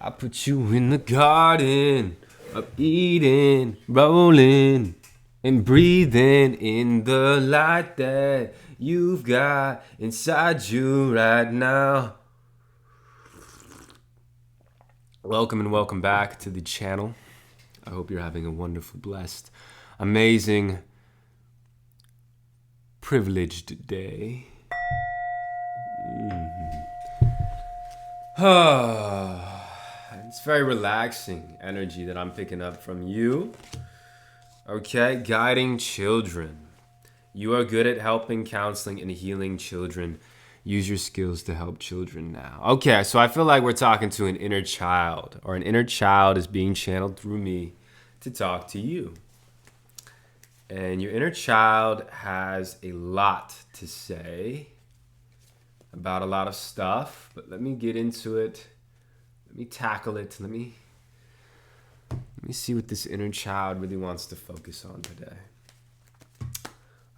I put you in the garden of Eden, rolling and breathing in the light that you've got inside you right now. Welcome and welcome back to the channel. I hope you're having a wonderful, blessed, amazing, privileged day. It's very relaxing energy that I'm picking up from you. Okay, guiding children. You are good at helping, counseling, and healing children. Use your skills to help children now. Okay, so I feel like we're talking to an inner child, or an inner child is being channeled through me to talk to you. And your inner child has a lot to say about a lot of stuff, but let me get into it. Let me tackle it. Let me see what this inner child really wants to focus on today.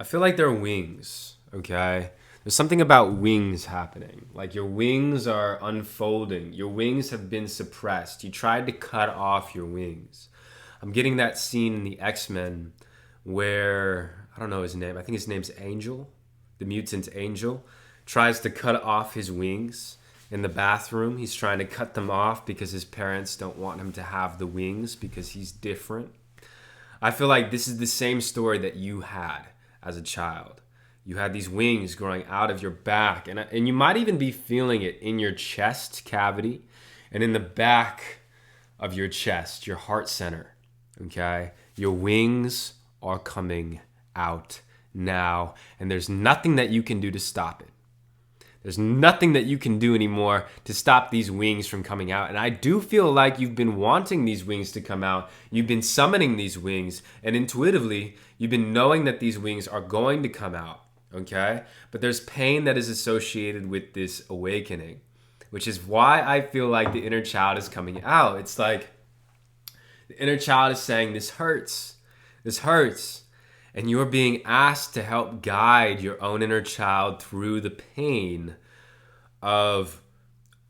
I feel like there are wings, okay? There's something about wings happening. Like your wings are unfolding. Your wings have been suppressed. You tried to cut off your wings. I'm getting that scene in the X-Men where, I don't know his name. I think his name's Angel. The mutant Angel tries to cut off his wings in the bathroom. He's trying to cut them off because his parents don't want him to have the wings because he's different. I feel like this is the same story that you had as a child. You had these wings growing out of your back, and you might even be feeling it in your chest cavity and in the back of your chest, your heart center, okay? Your wings are coming out now, and there's nothing that you can do to stop it. There's nothing that you can do anymore to stop these wings from coming out. And I do feel like you've been wanting these wings to come out. You've been summoning these wings. And intuitively, you've been knowing that these wings are going to come out. Okay? But there's pain that is associated with this awakening, which is why I feel like the inner child is coming out. It's like the inner child is saying, this hurts. This hurts. And you're being asked to help guide your own inner child through the pain of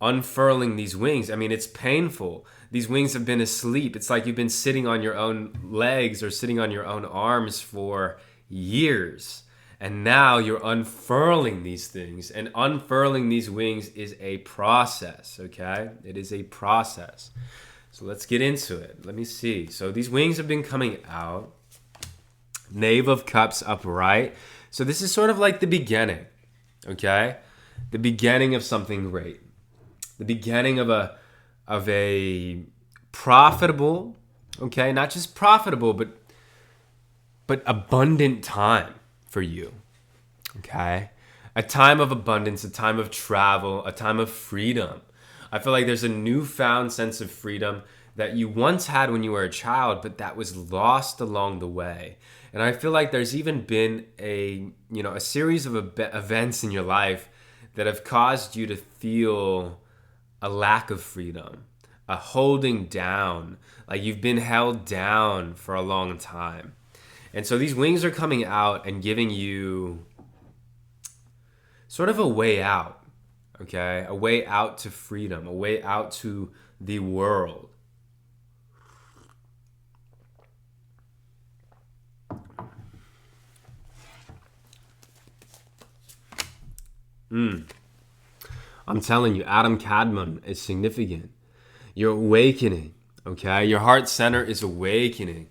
unfurling these wings. I mean, it's painful. These wings have been asleep. It's like you've been sitting on your own legs or sitting on your own arms for years. And now you're unfurling these things. And unfurling these wings is a process, okay? It is a process. So let's get into it. Let me see. So these wings have been coming out. Knave of Cups upright. So this is sort of like the beginning, okay? The beginning of something great. The beginning of a profitable, okay? Not just profitable, but abundant time for you, okay? A time of abundance, a time of travel, a time of freedom. I feel like there's a newfound sense of freedom that you once had when you were a child, but that was lost along the way. And I feel like there's even been a series of events in your life that have caused you to feel a lack of freedom, a holding down, like you've been held down for a long time. And so these wings are coming out and giving you sort of a way out, okay? A way out to freedom, a way out to the world. I'm telling you, Adam Kadmon is significant. You're awakening, okay? Your heart center is awakening.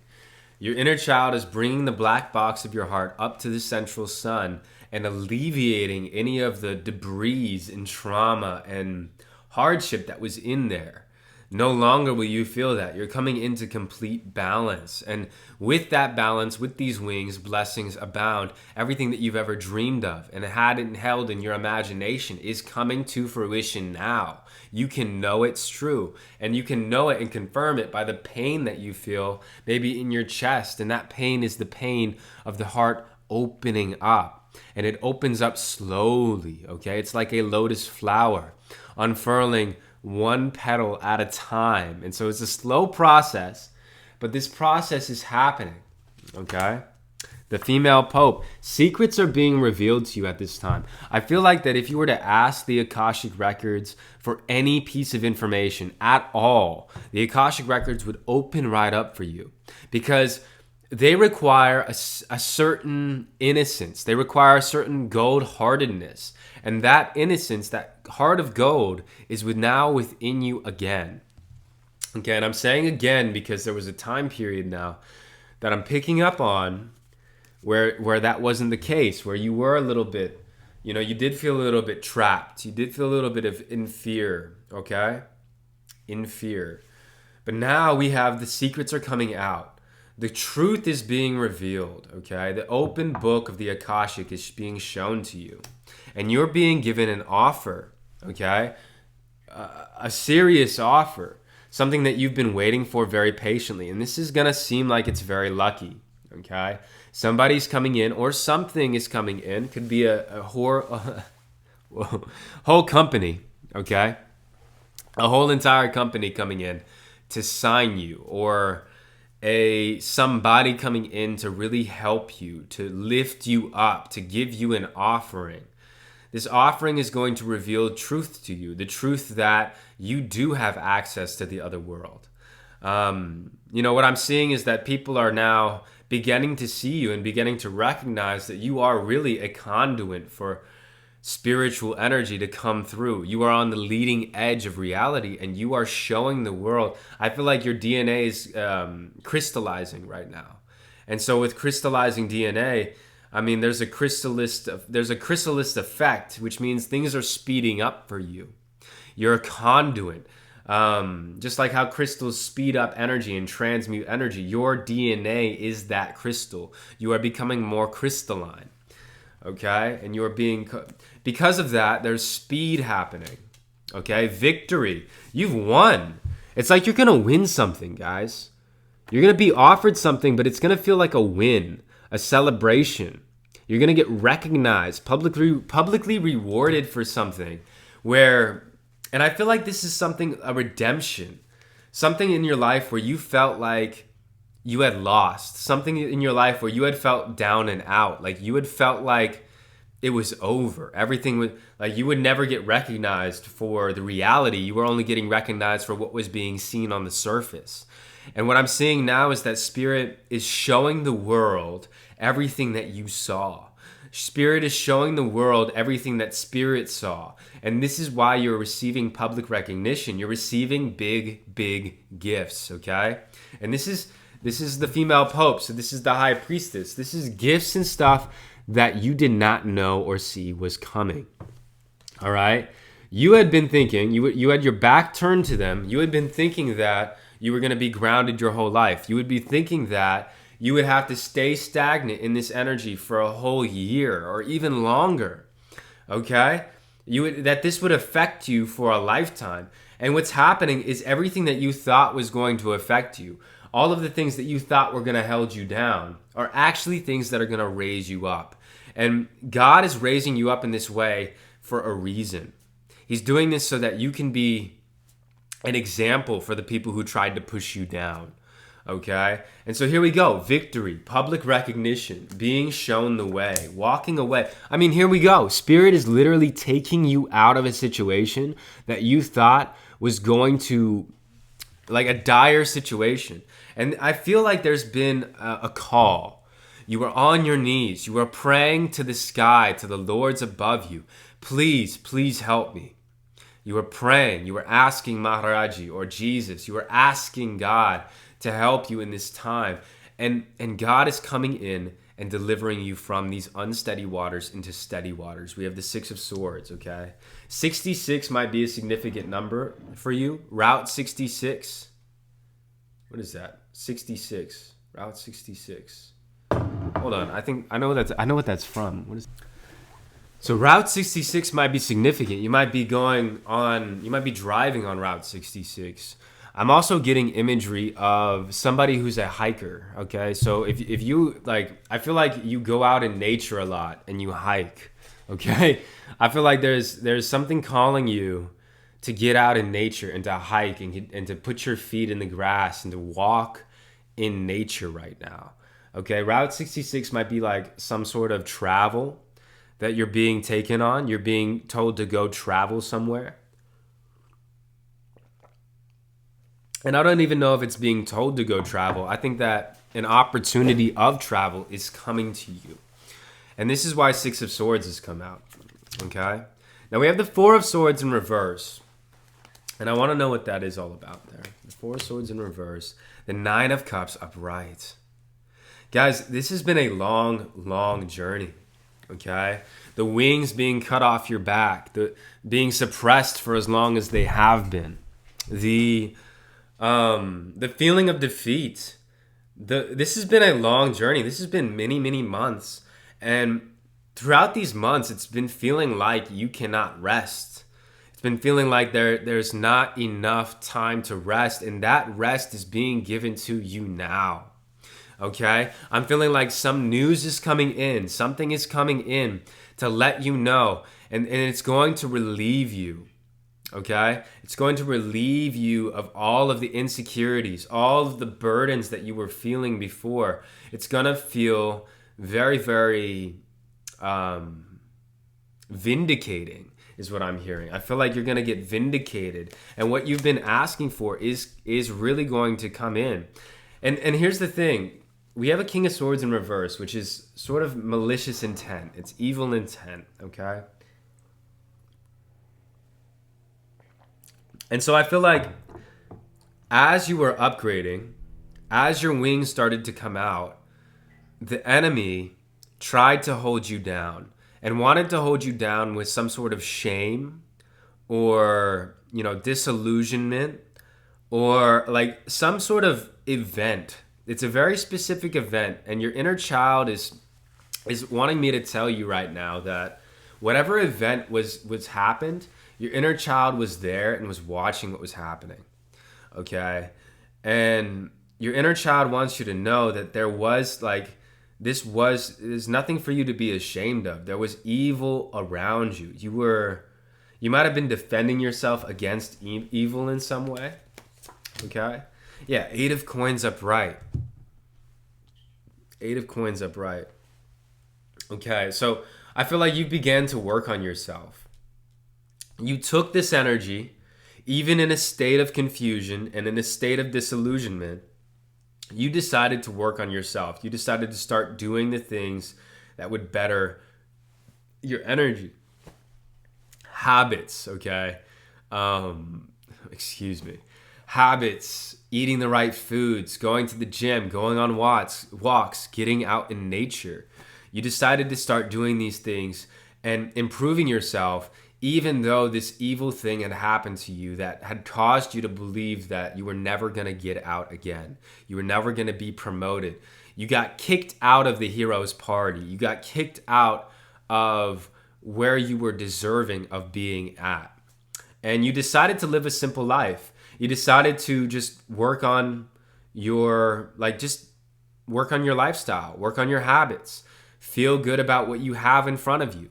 Your inner child is bringing the black box of your heart up to the central sun and alleviating any of the debris and trauma and hardship that was in there. No longer will you feel that. You're coming into complete balance. And with that balance, with these wings, blessings abound. Everything that you've ever dreamed of and had and held in your imagination is coming to fruition now. You can know it's true. And you can know it and confirm it by the pain that you feel maybe in your chest. And that pain is the pain of the heart opening up. And it opens up slowly, okay? It's like a lotus flower unfurling one petal at a time. And so it's a slow process, but this process is happening, okay? The female Pope. Secrets are being revealed to you at this time. I feel like that if you were to ask the Akashic Records for any piece of information at all, the Akashic Records would open right up for you, because they require a certain innocence. They require a certain gold-heartedness. And that innocence, that heart of gold, is now within you again. Okay, and I'm saying again because there was a time period now that I'm picking up on where that wasn't the case, where you were a little bit, you did feel a little bit trapped. You did feel a little bit in fear, okay? In fear. But now we have the secrets are coming out. The truth is being revealed, okay? The open book of the Akashic is being shown to you. And you're being given an offer, okay? A serious offer. Something that you've been waiting for very patiently. And this is going to seem like it's very lucky, okay? Somebody's coming in, or something is coming in. Could be a whole company, okay? A whole entire company coming in to sign you, or somebody coming in to really help you, to lift you up, to give you an offering. This offering is going to reveal truth to you, the truth that you do have access to the other world. What I'm seeing is that people are now beginning to see you and beginning to recognize that you are really a conduit for spiritual energy to come through. You are on the leading edge of reality, and you are showing the world. I feel like your DNA is crystallizing right now. And so with crystallizing DNA, I mean, there's a chrysalis effect, which means things are speeding up for you. You're a conduit. Just like how crystals speed up energy and transmute energy, your DNA is that crystal. You are becoming more crystalline. Okay? And you're because of that, there's speed happening. Okay? Victory. You've won. It's like you're going to win something, guys. You're going to be offered something, but it's going to feel like a win, a celebration. You're going to get recognized, publicly rewarded for something and I feel like this is a redemption. Something in your life where you felt like you had lost. Something in your life where you had felt down and out. Like you had felt like it was over. Everything was like you would never get recognized for the reality. You were only getting recognized for what was being seen on the surface. And what I'm seeing now is that Spirit is showing the world everything that you saw. Spirit is showing the world everything that Spirit saw. And this is why you're receiving public recognition. You're receiving big, big gifts, okay? And this is the female Pope. So this is the High Priestess. This is gifts and stuff that you did not know or see was coming. All right? You had been thinking, you had your back turned to them. You had been thinking that you were going to be grounded your whole life. You would be thinking that you would have to stay stagnant in this energy for a whole year or even longer, okay? That this would affect you for a lifetime. And what's happening is everything that you thought was going to affect you, all of the things that you thought were going to hold you down, are actually things that are going to raise you up. And God is raising you up in this way for a reason. He's doing this so that you can be an example for the people who tried to push you down. Okay? And so here we go. Victory, public recognition, being shown the way, walking away. I mean, here we go. Spirit is literally taking you out of a situation that you thought was going to, like a dire situation. And I feel like there's been a call. You were on your knees. You were praying to the sky, to the lords above you. Please, please help me. You were praying. You were asking Maharaji or Jesus. You were asking God to help you in this time. And God is coming in and delivering you from these unsteady waters into steady waters. We have the 6 of Swords, okay? 66 might be a significant number for you. Route 66. What is that? 66. Route 66. Hold on. I know what that's from. What is So Route 66 might be significant. You might be driving on Route 66. I'm also getting imagery of somebody who's a hiker, okay? So if you, I feel like you go out in nature a lot and you hike, okay? I feel like there's something calling you to get out in nature and to hike and to put your feet in the grass and to walk in nature right now. Okay, Route 66 might be like some sort of travel that you're being taken on. You're being told to go travel somewhere. And I don't even know if it's being told to go travel. I think that an opportunity of travel is coming to you. And this is why Six of Swords has come out. Okay? Now we have the Four of Swords in reverse. And I want to know what that is all about there. The Four of Swords in reverse. The Nine of Cups upright. Guys, this has been a long, long journey. Okay? The wings being cut off your back. The being suppressed for as long as they have been. The feeling of defeat. This has been a long journey. This has been many, many months. And throughout these months, it's been feeling like you cannot rest. It's been feeling like there's not enough time to rest. And that rest is being given to you now. Okay? I'm feeling like some news is coming in. Something is coming in to let you know. And it's going to relieve you. Okay? It's going to relieve you of all of the insecurities, all of the burdens that you were feeling before. It's going to feel very, very vindicating is what I'm hearing. I feel like you're going to get vindicated. And what you've been asking for is really going to come in. And here's the thing. We have a King of Swords in reverse, which is sort of malicious intent. It's evil intent, okay? And so I feel like as you were upgrading, as your wings started to come out, the enemy tried to hold you down and wanted to hold you down with some sort of shame or, disillusionment or like some sort of event. It's a very specific event, and your inner child is wanting me to tell you right now that whatever event was happened, your inner child was there and was watching what was happening. Okay? And your inner child wants you to know that there's nothing for you to be ashamed of. There was evil around you. You might have been defending yourself against evil in some way. Okay? Yeah, 8 of Coins upright. 8 of Coins upright. Okay, so I feel like you began to work on yourself. You took this energy, even in a state of confusion and in a state of disillusionment, you decided to work on yourself. You decided to start doing the things that would better your energy. Habits, okay? Habits, eating the right foods, going to the gym, going on walks, getting out in nature. You decided to start doing these things and improving yourself, even though this evil thing had happened to you that had caused you to believe that you were never going to get out again. You were never going to be promoted. You got kicked out of the hero's party. You got kicked out of where you were deserving of being at. And you decided to live a simple life. You decided to just work on your lifestyle, work on your habits, feel good about what you have in front of you.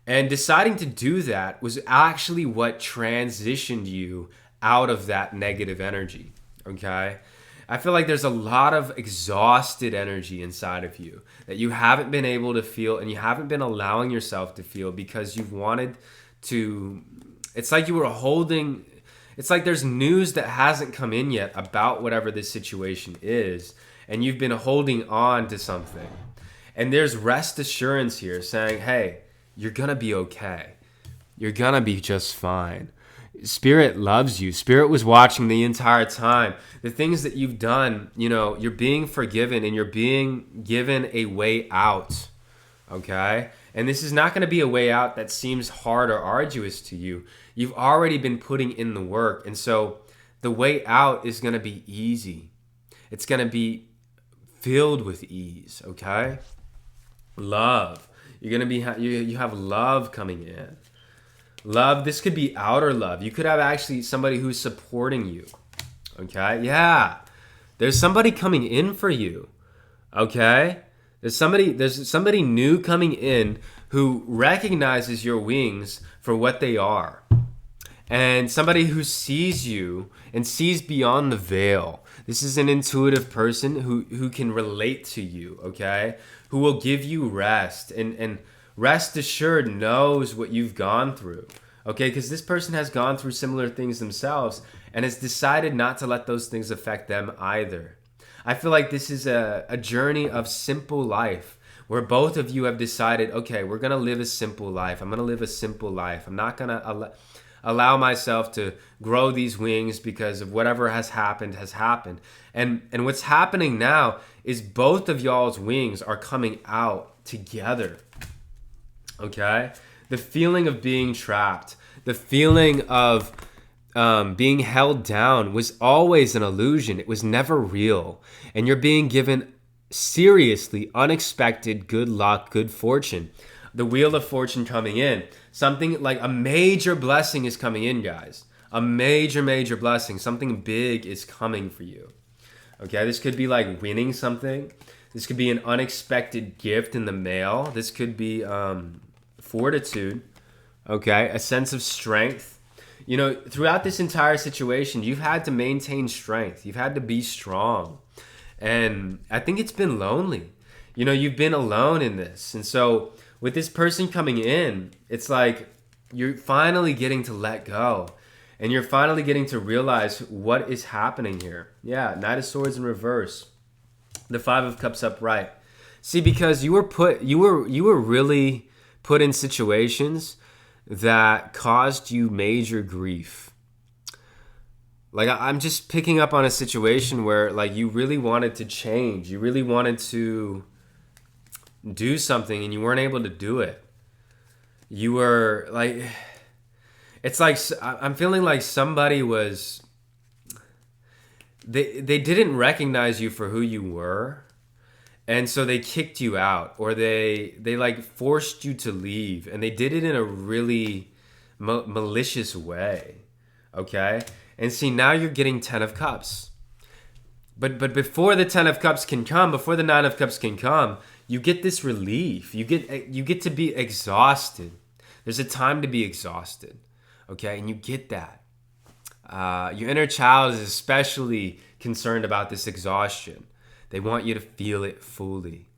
And deciding to do that was actually what transitioned you out of that negative energy, okay? I feel like there's a lot of exhausted energy inside of you that you haven't been able to feel and you haven't been allowing yourself to feel because you've wanted to... It's like there's news that hasn't come in yet about whatever this situation is, and you've been holding on to something. And there's rest assurance here saying, hey, you're going to be okay. You're going to be just fine. Spirit loves you. Spirit was watching the entire time. The things that you've done, you're being forgiven and you're being given a way out. Okay? And this is not going to be a way out that seems hard or arduous to you. You've already been putting in the work. And so the way out is going to be easy. It's going to be filled with ease. Okay? Love. You're going to be, you have love coming in. Love, this could be outer love. You could have actually somebody who's supporting you. Okay? Yeah. There's somebody coming in for you. Okay? There's somebody new coming in who recognizes your wings for what they are. and somebody who sees you and sees beyond the veil. This is an intuitive person who can relate to you, okay? Who will give you rest and rest assured knows what you've gone through, okay? Because this person has gone through similar things themselves and has decided not to let those things affect them either. I feel like this is a journey of simple life where both of you have decided, okay, we're going to live a simple life. I'm going to live a simple life. I'm not going to allow myself to grow these wings because of whatever has happened has happened. And what's happening now is both of y'all's wings are coming out together. Okay? The feeling of being trapped, the feeling of being held down was always an illusion. It was never real. And you're being given seriously unexpected good luck, good fortune. The wheel of fortune coming in. Something like a major blessing is coming in, guys. A major blessing. Something big is coming for you. Okay, this could be like winning something. This could be an unexpected gift in the mail. This could be fortitude. Okay, a sense of strength. You know, throughout this entire situation, you've had to maintain strength. You've had to be strong. And I think it's been lonely. You know, you've been alone in this. And so with this person coming in, it's like you're finally getting to let go. And you're finally getting to realize what is happening here. Yeah, Knight of Swords in reverse. The Five of Cups upright. See, because you were really put in situations that caused you major grief. Like, I'm just picking up on a situation where, like, you really wanted to change. You really wanted to do something and you weren't able to do it. You were, like, it's like, I'm feeling like somebody was, they didn't recognize you for who you were. And so they kicked you out, or they like forced you to leave, and they did it in a really malicious way. Okay? And see, now you're getting 10 of Cups. But before the 10 of Cups can come, before the 9 of Cups can come, you get this relief. You get to be exhausted. There's a time to be exhausted. Okay? And you get that. Your inner child is especially concerned about this exhaustion. They want you to feel it fully.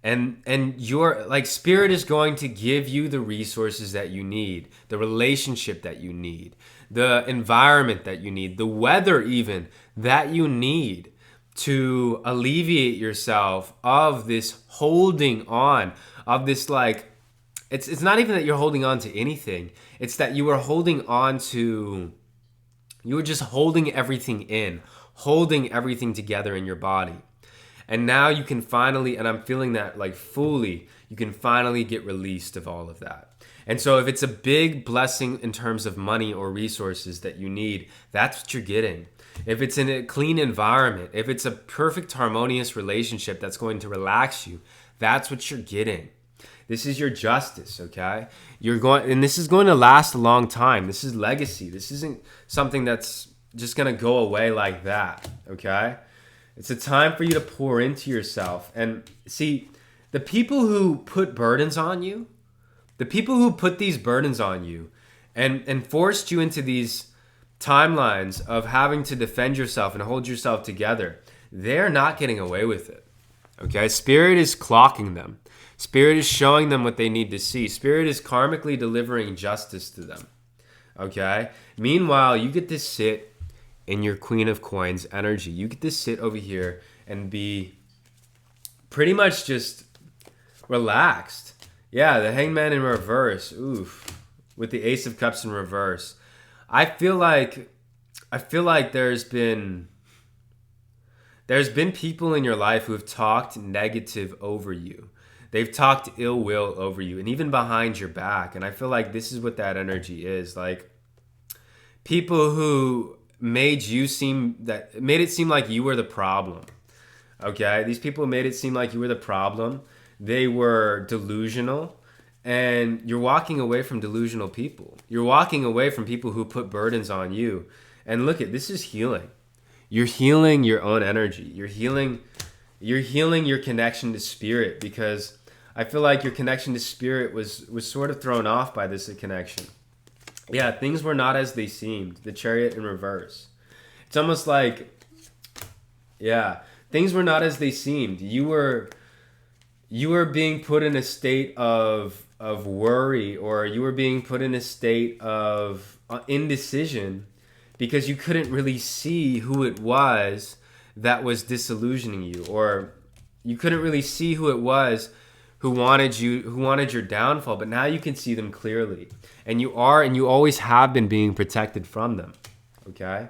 And your, like, spirit is going to give you the resources that you need, the relationship that you need, the environment that you need, the weather even that you need to alleviate yourself of this holding on, of this, like, it's not even that you're holding on to anything. It's that you are holding on to, you were just holding everything in, holding everything together in your body. And now you can finally, and I'm feeling that, like, fully, you can finally get released of all of that. And so if it's a big blessing in terms of money or resources that you need, that's what you're getting. If it's in a clean environment, if it's a perfect harmonious relationship that's going to relax you, that's what you're getting. This is your justice, okay? And this is going to last a long time. This is legacy. This isn't something that's just going to go away like that, okay? It's a time for you to pour into yourself. And see, the people who put burdens on you, the people who put these burdens on you and forced you into these timelines of having to defend yourself and hold yourself together, they're not getting away with it. Okay? Spirit is clocking them. Spirit is showing them what they need to see. Spirit is karmically delivering justice to them. Okay? Meanwhile, you get to sit in your Queen of Coins energy. You get to sit over here and be pretty much just relaxed. Yeah, the Hangman in reverse. Oof. With the Ace of Cups in reverse. I feel like there's been people in your life who have talked negative over you. They've talked ill will over you, and even behind your back. And I feel like this is what that energy is. Like, people who made it seem like you were the problem. Okay? These people made it seem like you were the problem. They were delusional. And you're walking away from delusional people. You're walking away from people who put burdens on you. And look, this is healing. You're healing your own energy. You're healing your connection to spirit, because I feel like your connection to spirit was sort of thrown off by this connection. Yeah, things were not as they seemed. The Chariot in reverse. It's almost like, yeah, things were not as they seemed. You were being put in a state of worry, or you were being put in a state of indecision because you couldn't really see who it was that was disillusioning you, or you couldn't really see who it was who wanted your downfall. But now you can see them clearly, and you always have been being protected from them. Okay,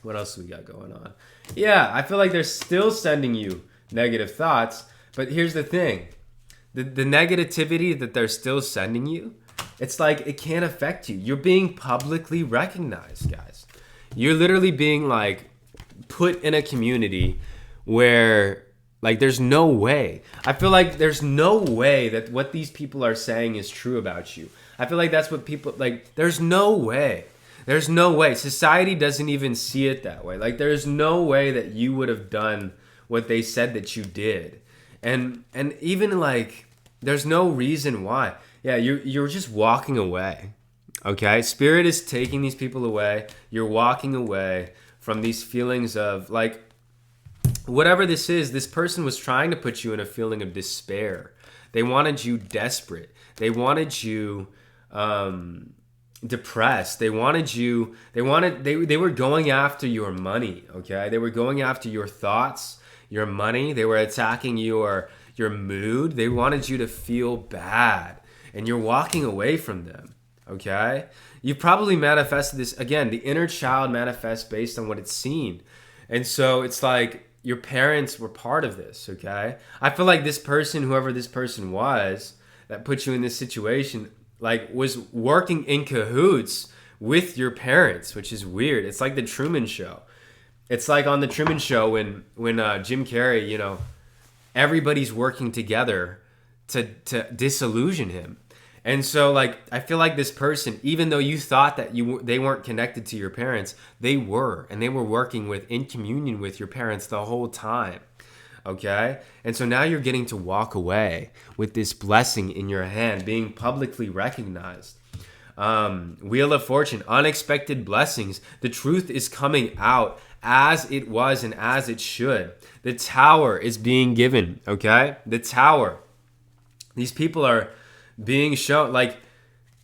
what else we got going on? Yeah, I feel like they're still sending you negative thoughts, but here's the thing. The negativity that they're still sending you, it's like it can't affect you. You're being publicly recognized, guys. You're literally being like put in a community where like there's no way. I feel like there's no way that what these people are saying is true about you. I feel like that's what people like. There's no way. There's no way. Society doesn't even see it that way. Like there's no way that you would have done what they said that you did. And even like there's no reason why. Yeah, you're just walking away. Okay? Spirit is taking these people away. You're walking away from these feelings of like whatever this is. This person was trying to put you in a feeling of despair. They wanted you desperate. They wanted you depressed. They were going after your money. Okay, they were going after your thoughts, your money. They were attacking your mood. They wanted you to feel bad, and you're walking away from them. Okay, you probably manifested this again. The inner child manifests based on what it's seen, and so it's like your parents were part of this. Okay, I feel like this person, whoever this person was that put you in this situation, like was working in cahoots with your parents, which is weird. It's like the Truman Show. It's like on the Truman Show when Jim Carrey, everybody's working together to disillusion him. And so like I feel like this person, even though you thought that they weren't connected to your parents, they were, and they were working in communion with your parents the whole time. Okay? And so now you're getting to walk away with this blessing in your hand, being publicly recognized. Wheel of Fortune, unexpected blessings. The truth is coming out as it was and as it should. The Tower is being given, okay? The Tower. These people are being shown, like,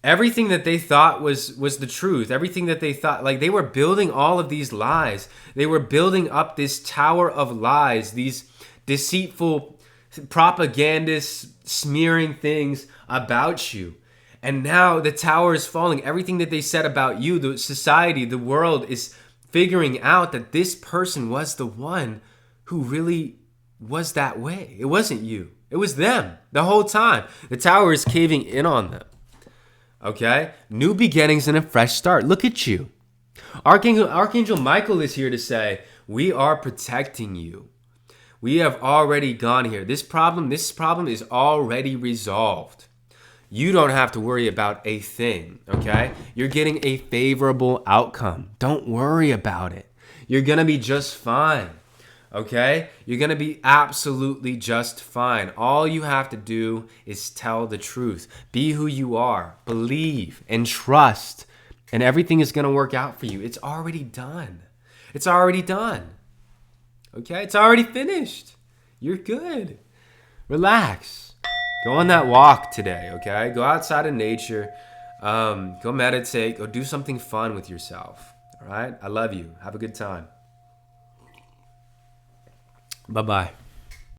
everything that they thought was the truth, everything that they thought, like they were building all of these lies. They were building up this tower of lies, these deceitful propagandists smearing things about you. And now the tower is falling. Everything that they said about you, the society, the world is figuring out that this person was the one who really was that way. It wasn't you. It was them the whole time. The tower is caving in on them. Okay? New beginnings and a fresh start. Look at you. Archangel Michael is here to say, we are protecting you. We have already gone here. This problem is already resolved. You don't have to worry about a thing, okay? You're getting a favorable outcome. Don't worry about it. You're going to be just fine, okay? You're going to be absolutely just fine. All you have to do is tell the truth. Be who you are. Believe and trust, and everything is going to work out for you. It's already done. It's already done. Okay? It's already finished. You're good. Relax. Go on that walk today, okay? Go outside in nature. Go meditate. Go do something fun with yourself. All right? I love you. Have a good time. Bye-bye.